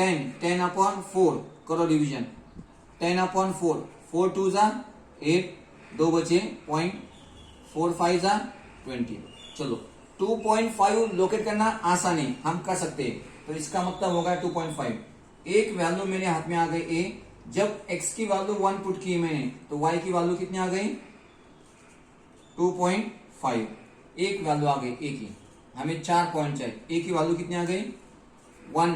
10 upon 4 करो division, 10 upon 4, 4 2 जा 8, 2 बचे पॉइंट, 4 5 जा 20। चलो 2.5 लोकेट करना आसान है, हम कर सकते हैं, तो इसका मतलब होगा 2.5। एक वैल्यू मेरे हाथ में आ गई ए, जब x की वैल्यू 1 पुट की मैंने तो y की वैल्यू कितनी आ गई 2.5। एक वैल्यू आ गई ए की, हमें 4 पॉइंट चाहिए, ए की वैल्यू कितनी आ गई 1,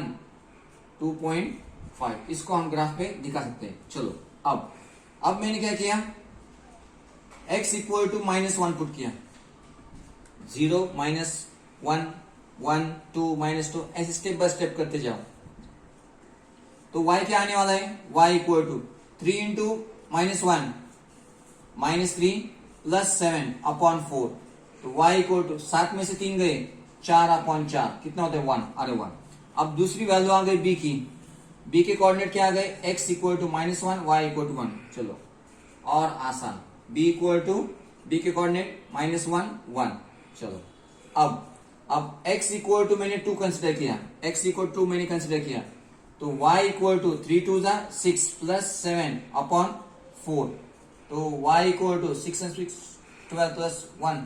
2.5। इसको हम ग्राफ पे दिखा सकते हैं। चलो अब मैंने क्या किया, x इक्वल टू -1 पुट किया, 0 -1 1 2 -2 ऐसे स्टेप बाय स्टेप करते जाओ। तो y क्या आने वाला है, y equal to 3 into -1 -3 plus 7 upon 4। तो y इक्वल टू 7 में से 3 गए 4 अपॉन 4, कितना होता है 1, अरे 1। अब दूसरी वैल्यू आ गई b की, b के कोऑर्डिनेट क्या आ गए, x equal to -1 y equal to 1। चलो और आसान, b इक्वल टू b के कोऑर्डिनेट -1 1। चलो अब x इक्वल टू मैंने 2 कंसिडर किया, x इक्वल टू मैंने कंसिडर किया, तो y इक्वल टू 3 2 जा 6 प्लस 7 अपॉन 4। तो y equal to 6 and 6 12 plus 1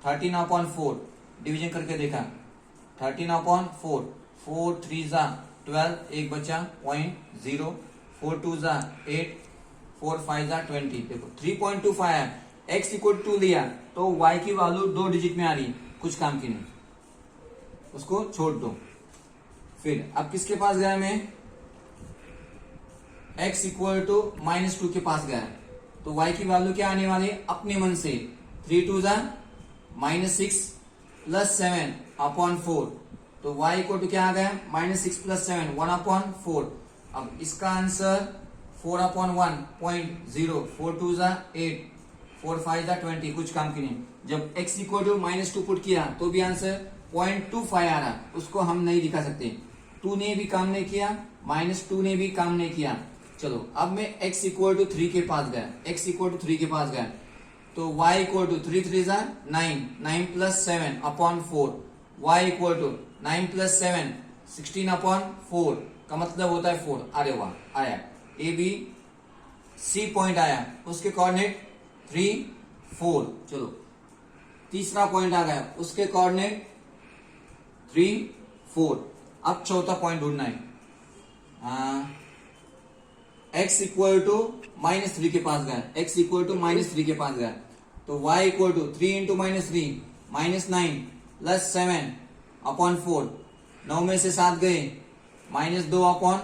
13 upon 4। Division करके देखा, 13 अपॉन 4, 4 3 जा 12, एक बचा पॉइंट 0, 4 2 जा 8, 4 5 जा 20। देखो 3.25 है, x इक्वल टू लिया तो y की वैल्यू 2 डिजिट में आ रही, कुछ काम की नहीं, उसको छोड़ दो। फिर अब किसके पास गया मैं, x इक्वल टू -2 के पास गया, तो y की वैल्यू क्या आने वाली है अपने मन से, 3 2 जा -6 प्लस 7 अपॉन 4। तो y इक्वल टू क्या आ गया, -6 प्लस 7 1 अपॉन 4। अब इसका आंसर 4 अपॉन 1 0.0, 4 2 जा 8, 4 5 जा 20, कुछ काम की नहीं। जब x इक्वल टू -2 पुट किया तो भी आंसर 0.25 आ रहा, उसको हम नहीं दिखा सकते, 2 ने भी काम नहीं किया, -2 ने भी काम नहीं किया। चलो अब मैं x इक्वल टू 3 के पास गया, x इक्वल टू 3 के पास गया, तो y इक्वल टू 3 3 जा 9, 9 plus 7 upon 4, y equal to 9 plus 7 16 upon 4 का मतलब होता है 4। अरे वाह, आया ए बी सी पॉइंट आया, उसके कोऑर्डिनेट 3 4। चलो तीसरा पॉइंट आ गया, उसके कोऑर्डिनेट 3 4। अब चौथा पॉइंट ढूंढना है, x इक्वल टू -3 के पास गया, x इक्वल टू -3 के पास गया, तो y equal to 3 into -3 -9 plus 7 upon 4। 9 में से 7 गए, -2 अपॉन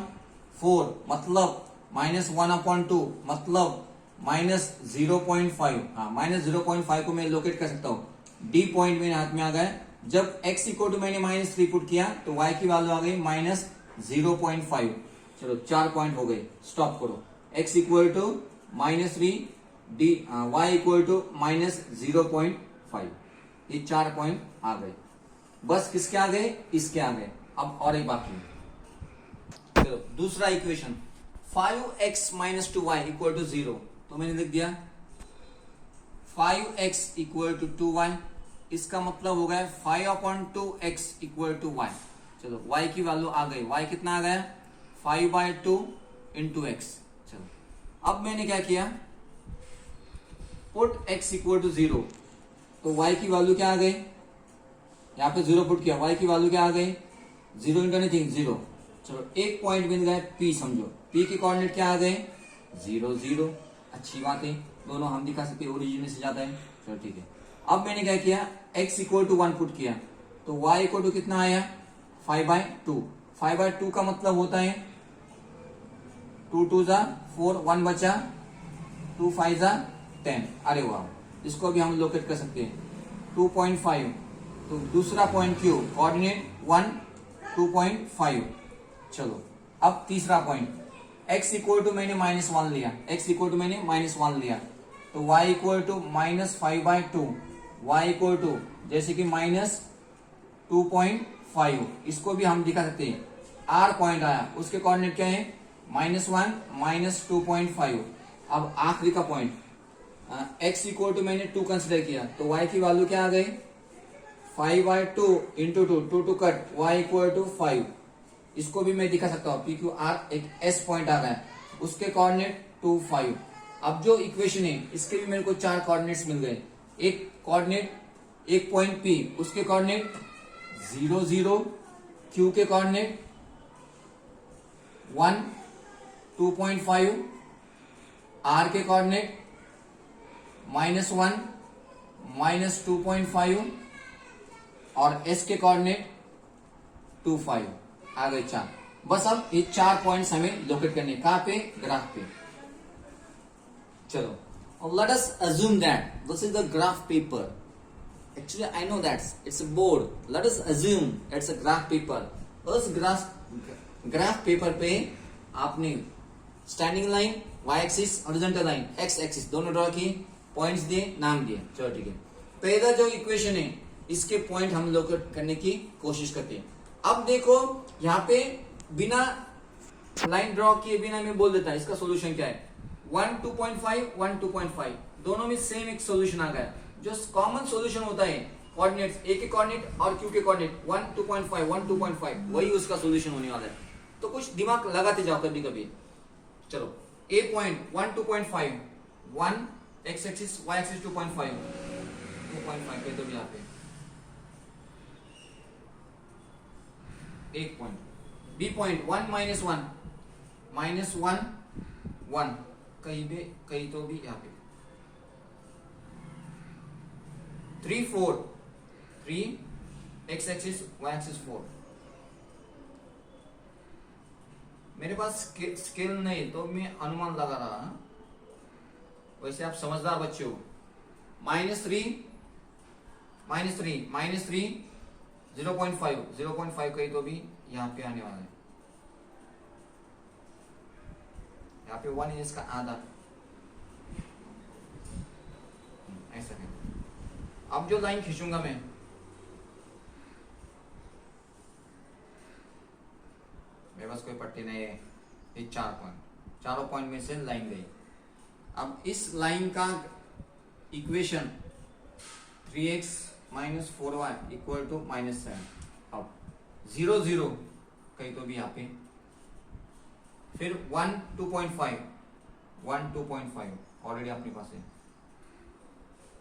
4 मतलब -1 अपॉन 2 मतलब -0.5। हाँ, -0.5 को मैं लोकेट कर सकता हूँ, डी पॉइंट मेरे हाथ में आ गया। जब x इक्वल टू मैंने -3 पुट किया तो y की वैल्यू आ गई -0.5। चलो 4 पॉइंट हो गए, स्टॉप करो। x equal to -3 D, y equal to -0.5, ये 4 पॉइंट आ गए। बस किसके आ गए, इसके आ गए। अब और एक बाकी, चलो दूसरा equation, 5x - 2y equal to 0। तो मैंने लिख दिया 5x इक्वल टू 2y, इसका मतलब हो गया 5/2x इक्वल टू y। चलो y की वैल्यू आ गई, y कितना आ गया 5/2 इंटू x। चलो अब मैंने क्या किया, पुट x इक्वल टू 0, तो y की वैल्यू क्या आ गई, यहाँ पे 0 पुट किया, y की वैल्यू क्या आ गई 0 इंटू एनीथिंग 0। चलो एक पॉइंट मिल गया p, समझो p के कोऑर्डिनेट क्या आ गए 0 0। अच्छी बात है, दोनों हम दिखा सकते, ओरिजिन से जाता है। चलो ठीक है, अब मैंने क्या किया, x इक्वल टू 1 पुट किया, तो y इक्वल टू कितना आया 5/2। 5/2 का मतलब होता है 2 2 जा 4, 1 बचा, 2 5 जा 10। अरे वाह, इसको भी हम लोकेट कर सकते हैं 2.5। तो दूसरा पॉइंट क्यों, कोऑर्डिनेट 1 2.5। चलो अब तीसरा पॉइंट, x इक्वल टू मैंने -1 लिया, x इक्वल टू मैंने -1 लिया, तो y equal to -5/2, y equal to जैसे कि -2.5। इसको भी हम दिखा सकते हैं, r पॉइंट आया, उसके कोऑर्डिनेट क्या है -1 -2.5। अब आखिरी का पॉइंट, x इक्वल टू मैंने 2 कंसिडर किया, तो y की वैल्यू क्या आ गई 5/2 into 2, 2 cut, y equal to 5। इसको भी मैं दिखा सकता हूँ, पी क्यू आर एक एस पॉइंट आ रहा है, उसके कोऑर्डिनेट 2 5। अब जो इक्वेशन है इसके भी मेरे को 4 कोऑर्डिनेट्स मिल गए। एक कोऑर्डिनेट, एक पॉइंट पी, उसके कोऑर्डिनेट 0 0, क्यू के कोऑर्डिनेट 1 2.5, आर के कोऑर्डिनेट -1 -2.5 और एस के कोऑर्डिनेट 2 5 आ गए 4। बस अब ये 4 पॉइंट्स हमें लोकेट करने, कहां पे, ग्राफ पे। चलो, let us assume that this is the graph paper. Actually I know that it's a board. Let us assume it's a graph paper. उस ग्राफ पेपर पे आपने standing line, Y axis, horizontal line, X axis दोनों draw किए, points दिए, नाम दिए। चलो ठीक है, पहला जो इक्वेशन है इसके पॉइंट हम लोकेट करने की कोशिश करते हैं। अब देखो यहाँ पे बिना लाइन ड्रॉ किए बिना मैं बोल देता है इसका सोल्यूशन क्या है। 1 2.5 1 2.5 दोनों में सेम एक सोल्यूशन आ गया। जो कॉमन सोल्यूशन होता है कोऑर्डिनेट्स, ए के कोऑर्डिनेट और क्यू के कोऑर्डिनेट 1 2.5 1 2.5 वही उसका सोल्यूशन होने वाला है। तो कुछ दिमाग लगाते जाओ कभी कभी। चलो, A point 1 2.5 1 x axis, y axis 2.5 पे तो भी यहाँ पे एक पॉइंट। बी पॉइंट 1 -1 -1 1 कहीं तो भी यहाँ पे 3 4 3 एक्स एक्सिस, वाई एक्सिस 4। मेरे पास स्केल नहीं तो मैं अनुमान लगा रहा हूं। वैसे आप समझदार बच्चे हो। -3 0.5 कहीं तो भी यहाँ पे आने वाला है। यहाँ पे 1 है, इसका आधा ऐसा है। अब जो लाइन खींचूंगा मैं, मेरे पास कोई पट्टी नहीं है, ये 4 पॉइंट, चारों पॉइंट में से लाइन गई। अब इस लाइन का इक्वेशन 3x - 4y = -7। अब 0 0 कहीं तो भी यहाँ पे, फिर 1 2.5 1 2.5 ऑलरेडी अपने पास है,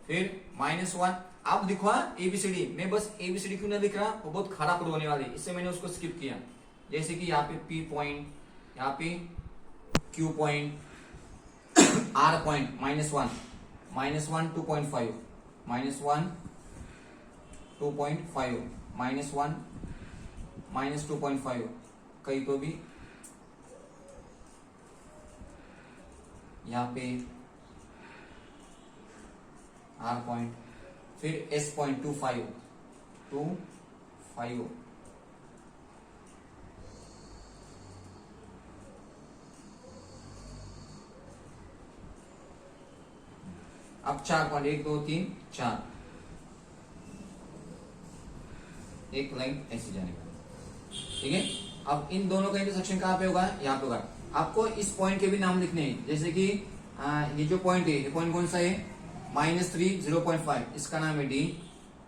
फिर -1। अब देखो ABCD, मैं बस ABCD क्यों नहीं लिख रहा, वो बहुत खराब होने वाले, इससे मैंने उसको स्किप किया। जैसे कि यहाँ पे P पॉइंट, यहाँ पे Q पॉइंट, R पॉइंट, -1 -1 2.5 -1 2.5 -1 -2.5 कहीं तो भी यहाँ पे R पॉइंट, फिर S पॉइंट 2 5 अब 4 पॉइंट 1 2 3 4 एक लाइन ऐसी जाने का, ठीक है। अब इन दोनों का इंटरसेक्शन कहां पे होगा, यहाँ पे होगा। आपको इस पॉइंट के भी नाम लिखने हैं, जैसे कि ये जो पॉइंट है, ये पॉइंट कौन सा है, -3 0.5, इसका नाम है D।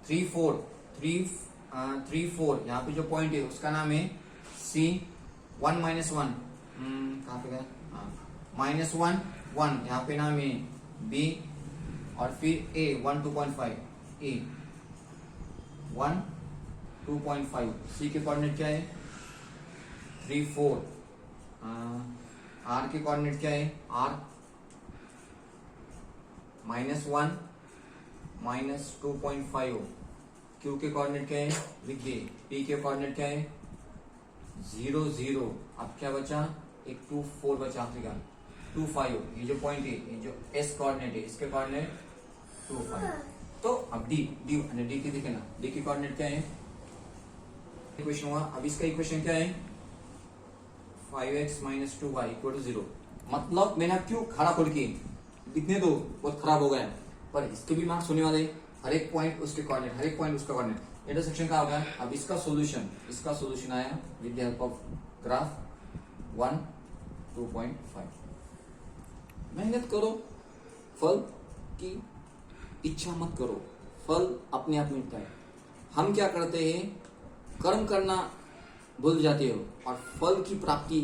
3 4 3 4 यहाँ पे जो पॉइंट है उसका नाम है C। 1 -1 कहाँ पे गया, -1 1 यहाँ पे नाम है B। और फिर A 1 2.5 A 1 2.5। C के कोऑर्डिनेट क्या है 3 4। R के कोऑर्डिनेट क्या है R -1 -2.5। Q के कोऑर्डिनेट क्या है लिख दे। P के कोऑर्डिनेट क्या है 0 0। अब क्या बचा, एक 2 4 बचा, आखिरी 2 5। ये जो पॉइंट है, ये जो S कोऑर्डिनेट है, इसके कोऑर्डिनेट 2 5। तो अब D की दिखे ना, D की कोऑर्डिनेट क्या है, इक्वेशन हुआ। अब इसका इक्वेशन क्या है 5x - 2y = 0। मतलब मैंने क्यों खड़ा खोल के दिखने दो, बहुत खराब हो गया, पर इसके भी मार्क्स होने वाले। हर एक पॉइंट उसके कोऑर्डिनेट, हर एक पॉइंट उसका कोऑर्डिनेट, इंटरसेक्शन का होगा। अब इसका सॉल्यूशन आया with the help of graph 1 2.5। मेहनत करो, फल की इच्छा मत करो, फल अपने आप मिलता है। हम क्या करते हैं, कर्म करना भूल जाते हो और फल की प्राप्ति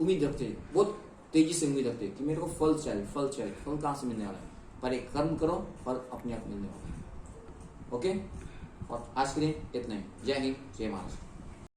उम्मीद रखते हो, बहुत तेजी से उम्मीद रखते हो कि मेरे को फल चाहिए, फल चाहिए, फल कहाँ से मिलने वाला है, पर एक कर्म करो, फल अपने आप मिलने वाला है। ओके, और आज के लिए इतना ही। जय हिंद, जय महाराष्ट्र।